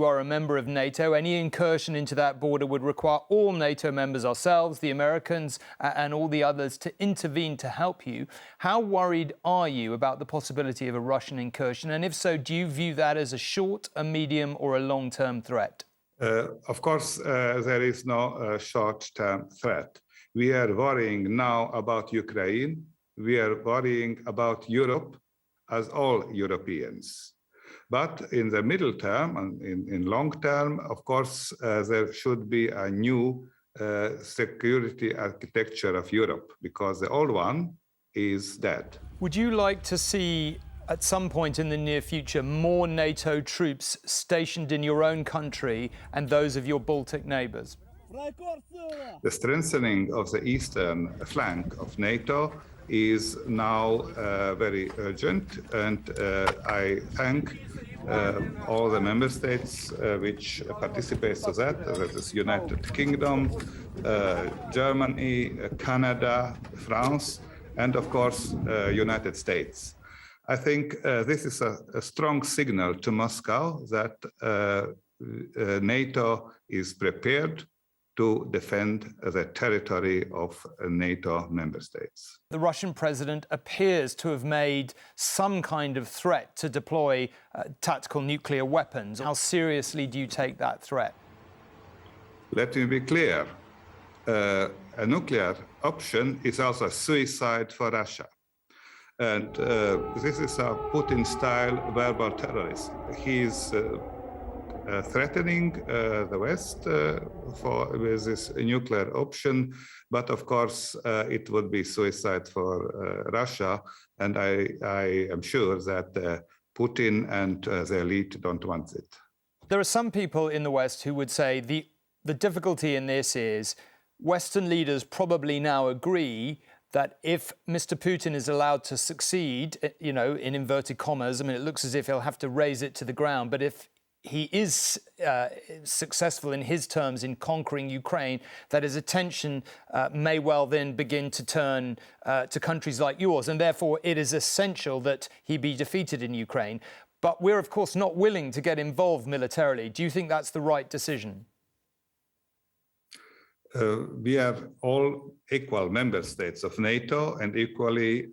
You are a member of NATO. Any incursion into that border would require all NATO members, ourselves, the Americans, and all the others to intervene to help you. How worried are you about the possibility of a Russian incursion? And if so, do you view that as a short, a medium, or a long-term threat? Of course, there is no short-term threat. We are worrying now about Ukraine. We are worrying about Europe, as all Europeans. But in the middle term and in long term, of course, there should be a new security architecture of Europe, because the old one is dead. Would you like to see, at some point in the near future, more NATO troops stationed in your own country and those of your Baltic neighbours? The strengthening of the eastern flank of NATO is now very urgent, and I thank all the member states which participate to that. That is United Kingdom, Germany, Canada, France, and of course United States. I think this is a strong signal to Moscow that NATO is prepared to defend the territory of NATO member states. The Russian president appears to have made some kind of threat to deploy tactical nuclear weapons. How seriously do you take that threat? Let me be clear. A nuclear option is also a suicide for Russia. And this is a Putin-style verbal terrorism. He is threatening the West with this nuclear option, but of course it would be suicide for Russia, and I am sure that Putin and the elite don't want it. There are some people in the West who would say the difficulty in this is Western leaders probably now agree that if Mr. Putin is allowed to succeed, you know, in inverted commas, I mean, it looks as if he'll have to raise it to the ground, but if he is successful in his terms in conquering Ukraine, that his attention may well then begin to turn to countries like yours. And therefore, it is essential that he be defeated in Ukraine. But we're, of course, not willing to get involved militarily. Do you think that's the right decision? We are all equal member states of NATO, and equally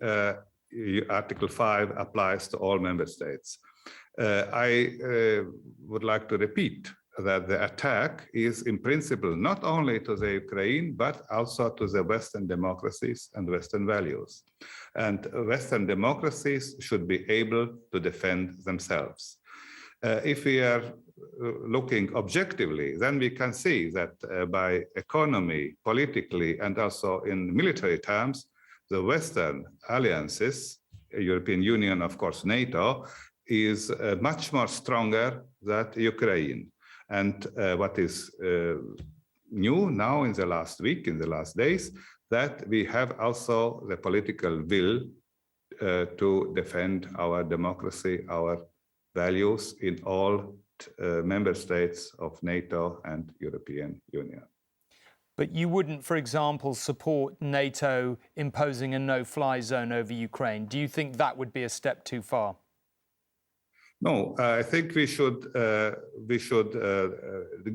Article 5 applies to all member states. I would like to repeat that the attack is in principle not only to the Ukraine, but also to the Western democracies and Western values. And Western democracies should be able to defend themselves. If we are looking objectively, then we can see that by economy, politically, and also in military terms, the Western alliances, European Union, of course, NATO, is much more stronger than Ukraine. And what is new now in the last week, in the last days, that we have also the political will to defend our democracy, our values in all member states of NATO and European Union. But you wouldn't, for example, support NATO imposing a no-fly zone over Ukraine. Do you think that would be a step too far? No, I think we should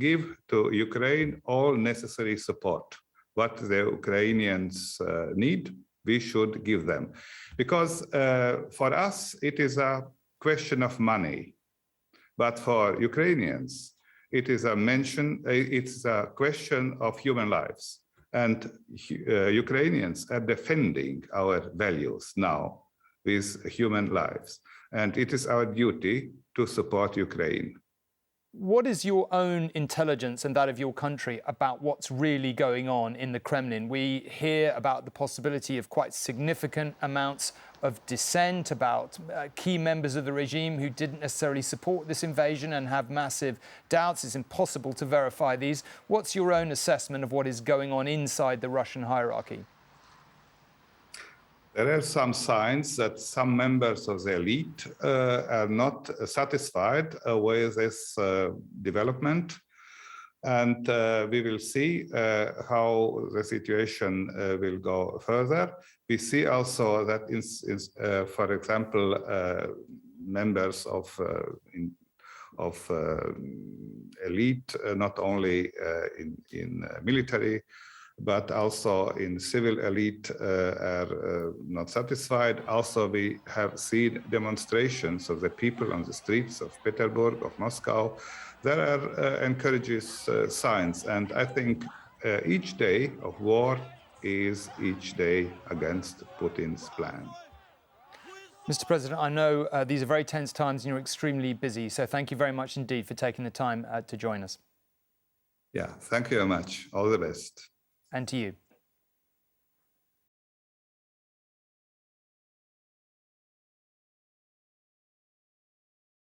give to Ukraine all necessary support. What the Ukrainians need, we should give them. Because for us, it is a question of money. But for Ukrainians, it's a question of human lives. And Ukrainians are defending our values now with human lives. And it is our duty to support Ukraine. What is your own intelligence and that of your country about what's really going on in the Kremlin? We hear about the possibility of quite significant amounts of dissent, about key members of the regime who didn't necessarily support this invasion and have massive doubts. It's impossible to verify these. What's your own assessment of what is going on inside the Russian hierarchy? There are some signs that some members of the elite are not satisfied with this development. And we will see how the situation will go further. We see also that, for example, members of elite, not only in military, but also in civil elite are not satisfied. Also, we have seen demonstrations of the people on the streets of Petersburg, of Moscow. There are encourages signs, and I think each day of war is each day against Putin's plan. Mr. President, I know these are very tense times and you're extremely busy, so thank you very much indeed for taking the time to join us. Yeah, thank you very much. All the best. And to you.